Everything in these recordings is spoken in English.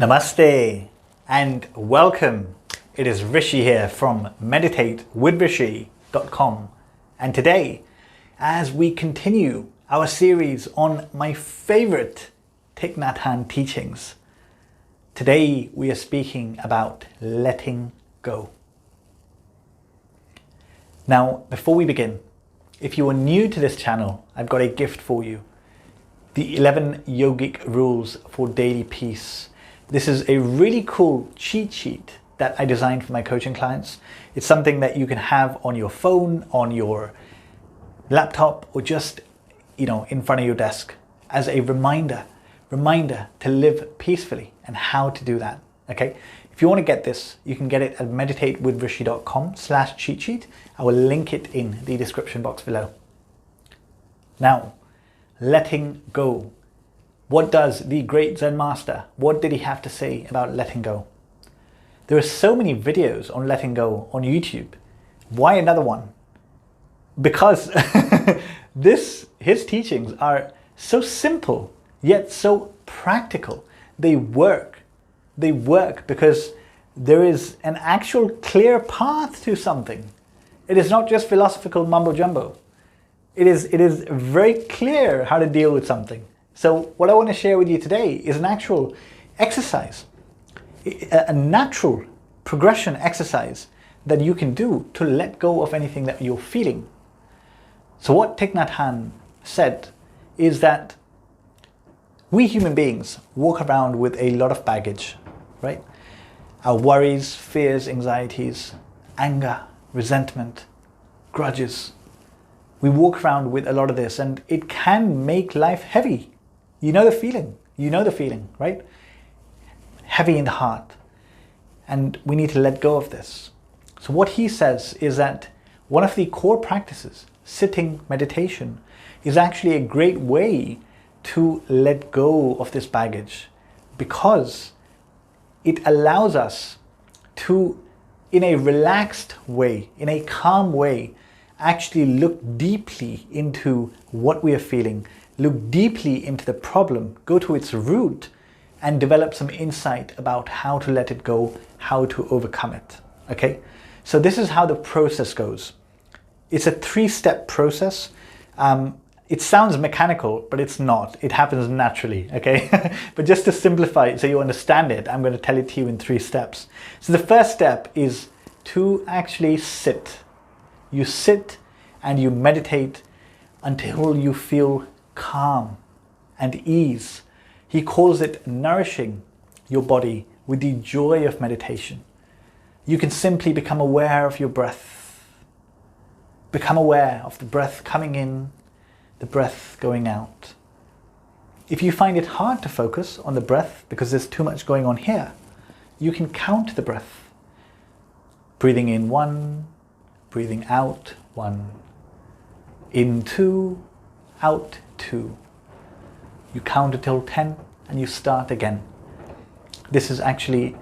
Namaste and welcome. It is Rishi here from meditatewithrishi.com, and today, as we continue our series on my favorite Thich Nhat Hanh teachings, today we are speaking about letting go. Now, before we begin, if you are new to this channel, I've got a gift for you. The 11 Yogic Rules for Daily Peace. This is a really cool cheat sheet that I designed for my coaching clients. It's something that you can have on your phone, on your laptop, or just, in front of your desk as a reminder to live peacefully and how to do that. Okay. If you want to get this, you can get it at meditatewithrishi.com/cheat sheet. I will link it in the description box below. Now, letting go. What does the great Zen master, what did he have to say about letting go? There are so many videos on letting go on YouTube. Why another one? Because his teachings are so simple, yet so practical. They work. They work because there is an actual clear path to something. It is not just philosophical mumbo jumbo. It is very clear how to deal with something. So what I want to share with you today is an actual exercise, a natural progression exercise that you can do to let go of anything that you're feeling. So what Thich Nhat Hanh said is that we human beings walk around with a lot of baggage, right? Our worries, fears, anxieties, anger, resentment, grudges. We walk around with a lot of this, and it can make life heavy. You know the feeling, right? Heavy in the heart. And we need to let go of this. So what he says is that one of the core practices, sitting meditation, is actually a great way to let go of this baggage, because it allows us to, in a relaxed way, in a calm way, actually look deeply into what we are feeling, look deeply into the problem, go to its root, and develop some insight about how to let it go, how to overcome it. Okay? So this is how the process goes. It's a 3-step process. It sounds mechanical, but it's not. It happens naturally, okay? But just to simplify it so you understand it, I'm going to tell it to you in 3 steps. So the first step is to actually sit. You sit and you meditate until you feel calm and ease. He calls it nourishing your body with the joy of meditation. You can simply become aware of your breath. Become aware of the breath coming in, the breath going out. If you find it hard to focus on the breath because there's too much going on here, you can count the breath. Breathing in 1, breathing out 1, in 2, out 2. You count until 10 and you start again. This is actually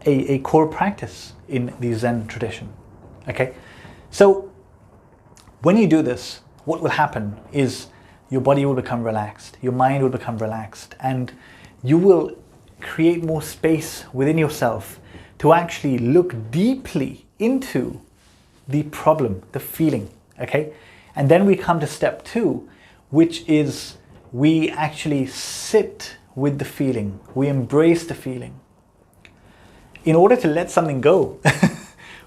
a core practice in the Zen tradition. Okay? So when you do this, what will happen is your body will become relaxed, your mind will become relaxed, and you will create more space within yourself to actually look deeply into the problem, the feeling. Okay? And then we come to step 2, which is we actually sit with the feeling. We embrace the feeling. In order to let something go,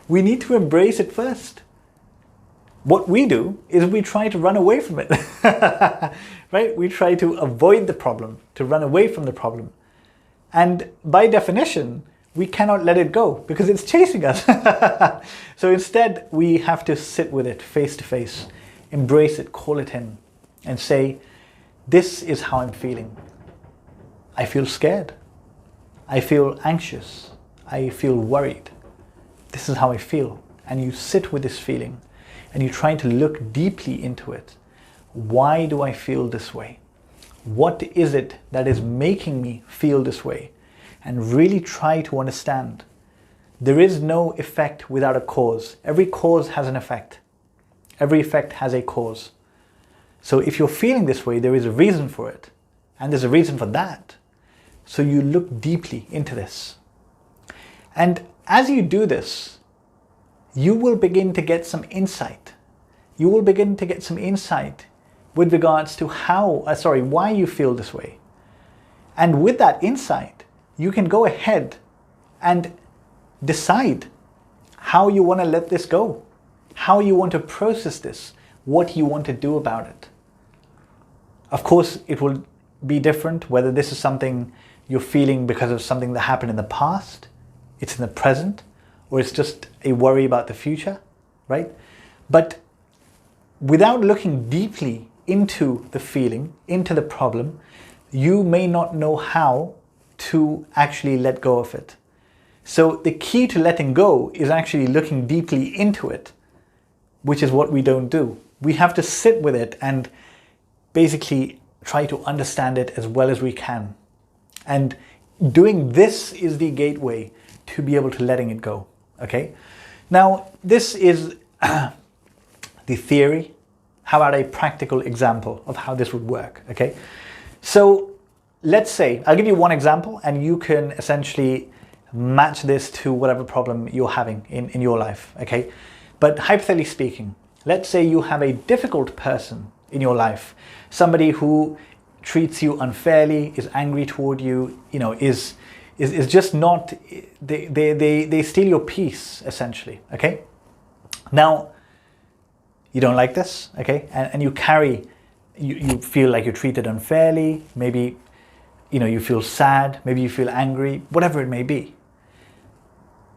we need to embrace it first. What we do is we try to run away from it, right? We try to avoid the problem, to run away from the problem. And by definition, we cannot let it go because it's chasing us. So instead, we have to sit with it face to face, embrace it, call it in, and say, this is how I'm feeling. I feel scared. I feel anxious. I feel worried. This is how I feel. And you sit with this feeling and you try to look deeply into it. Why do I feel this way? What is it that is making me feel this way? And really try to understand. There is no effect without a cause. Every cause has an effect. Every effect has a cause. So if you're feeling this way, there is a reason for it. And there's a reason for that. So you look deeply into this. And as you do this, you will begin to get some insight. You will begin to get some insight with regards to why you feel this way. And with that insight, you can go ahead and decide how you want to let this go, how you want to process this, what you want to do about it. Of course, it will be different whether this is something you're feeling because of something that happened in the past, it's in the present, or it's just a worry about the future, right? But without looking deeply into the feeling, into the problem, you may not know how to actually let go of it. So the key to letting go is actually looking deeply into it, which is what we don't do. We have to sit with it and basically try to understand it as well as we can. And doing this is the gateway to be able to letting it go, okay? Now, this is the theory. How about a practical example of how this would work, okay? So let's say, I'll give you one example and you can essentially match this to whatever problem you're having in your life, okay? But hypothetically speaking, let's say you have a difficult person in your life, somebody who treats you unfairly, is angry toward you, is just not, they steal your peace, essentially, okay? Now, you don't like this, okay? And you feel like you're treated unfairly, maybe, you feel sad, maybe you feel angry, whatever it may be.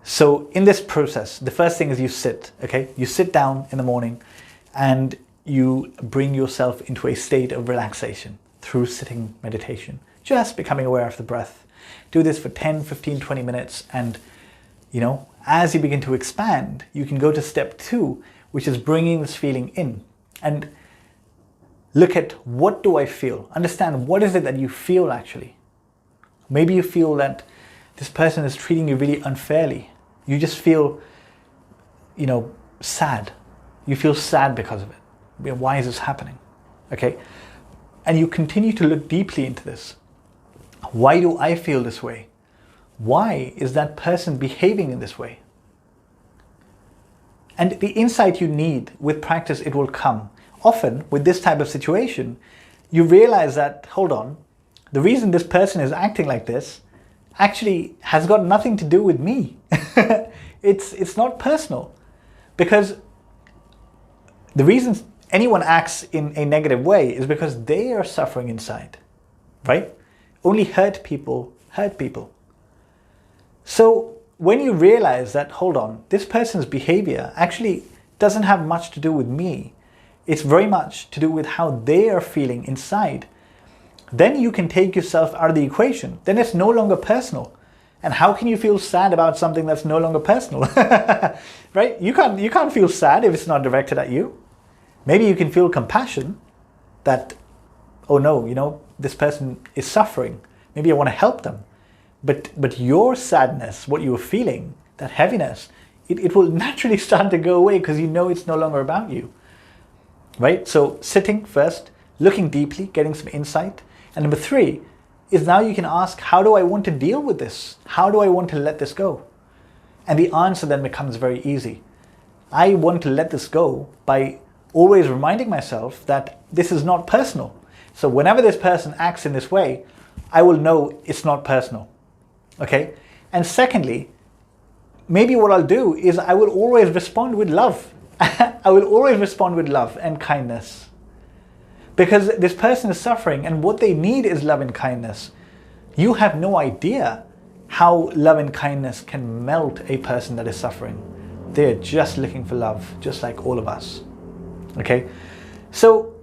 So in this process, the first thing is you sit, okay? You sit down in the morning and you bring yourself into a state of relaxation through sitting meditation, just becoming aware of the breath. Do this for 10, 15, 20 minutes. And, as you begin to expand, you can go to step 2, which is bringing this feeling in and look at, what do I feel? Understand, what is it that you feel actually? Maybe you feel that this person is treating you really unfairly. You just feel, sad. You feel sad because of it. Why is this happening? Okay? And you continue to look deeply into this. Why do I feel this way? Why is that person behaving in this way? And the insight you need with practice, it will come. Often with this type of situation, you realize that, hold on, the reason this person is acting like this actually has got nothing to do with me. It's not personal, because the reason anyone acts in a negative way is because they are suffering inside, right? Only hurt people hurt people. So when you realize that, hold on, this person's behavior actually doesn't have much to do with me, it's very much to do with how they are feeling inside, then you can take yourself out of the equation. Then it's no longer personal. And how can you feel sad about something that's no longer personal? Right? You can't feel sad if it's not directed at you. Maybe you can feel compassion that, oh no, this person is suffering. Maybe I want to help them. But your sadness, what you were feeling, that heaviness, it will naturally start to go away because it's no longer about you. Right? So sitting first, looking deeply, getting some insight. And number 3 is now you can ask, how do I want to deal with this? How do I want to let this go? And the answer then becomes very easy. I want to let this go by always reminding myself that this is not personal. So whenever this person acts in this way, I will know it's not personal. Okay? And secondly, maybe what I'll do is I will always respond with love. I will always respond with love and kindness. Because this person is suffering and what they need is love and kindness. You have no idea how love and kindness can melt a person that is suffering. They're just looking for love, just like all of us. Okay? So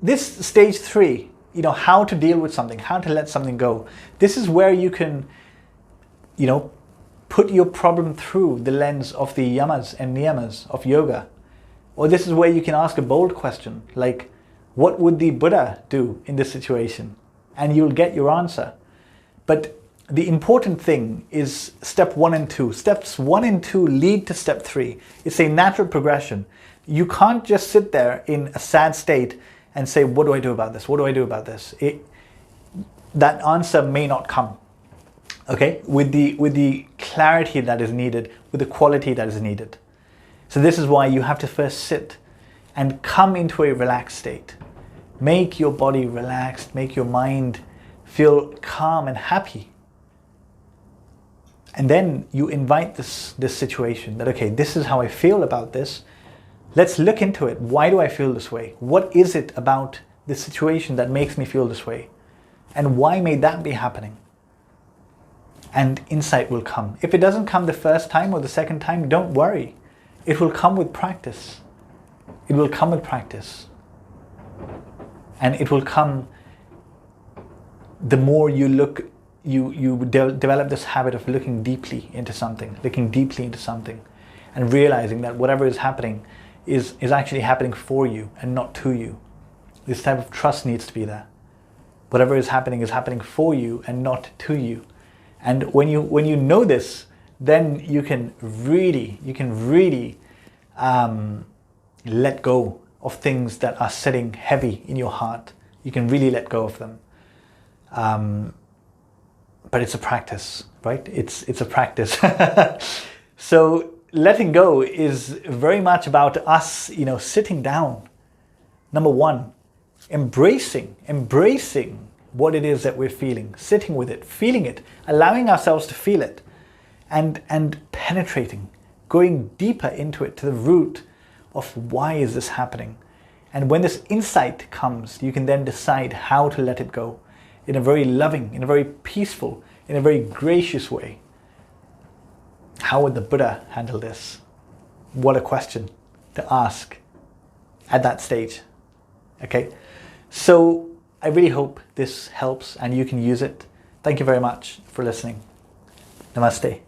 this stage 3, how to deal with something, how to let something go. This is where you can, put your problem through the lens of the yamas and niyamas of yoga. Or this is where you can ask a bold question, like, what would the Buddha do in this situation? And you'll get your answer. But the important thing is step 1 and 2. Steps 1 and 2 lead to step 3. It's a natural progression. You can't just sit there in a sad state and say, what do I do about this? What do I do about this? that answer may not come, okay, with the clarity that is needed, with the quality that is needed. So this is why you have to first sit and come into a relaxed state. Make your body relaxed, make your mind feel calm and happy. And then you invite this situation that, okay, this is how I feel about this. Let's look into it. Why do I feel this way? What is it about this situation that makes me feel this way? And why may that be happening? And insight will come. If it doesn't come the first time or the second time, don't worry. It will come with practice. It will come with practice. And it will come the more you look, you develop this habit of looking deeply into something, and realizing that whatever is happening is actually happening for you and not to you. This type of trust needs to be there. Whatever is happening for you and not to you. And when you know this, then you can really let go of things that are sitting heavy in your heart. You can really let go of them. But it's a practice, right? It's a practice. So letting go is very much about us, sitting down. Number one, embracing what it is that we're feeling, sitting with it, feeling it, allowing ourselves to feel it, and penetrating, going deeper into it, to the root of why is this happening. And when this insight comes, you can then decide how to let it go in a very loving, in a very peaceful, in a very gracious way. How would the Buddha handle this? What a question to ask at that stage. Okay, so I really hope this helps and you can use it. Thank you very much for listening. Namaste.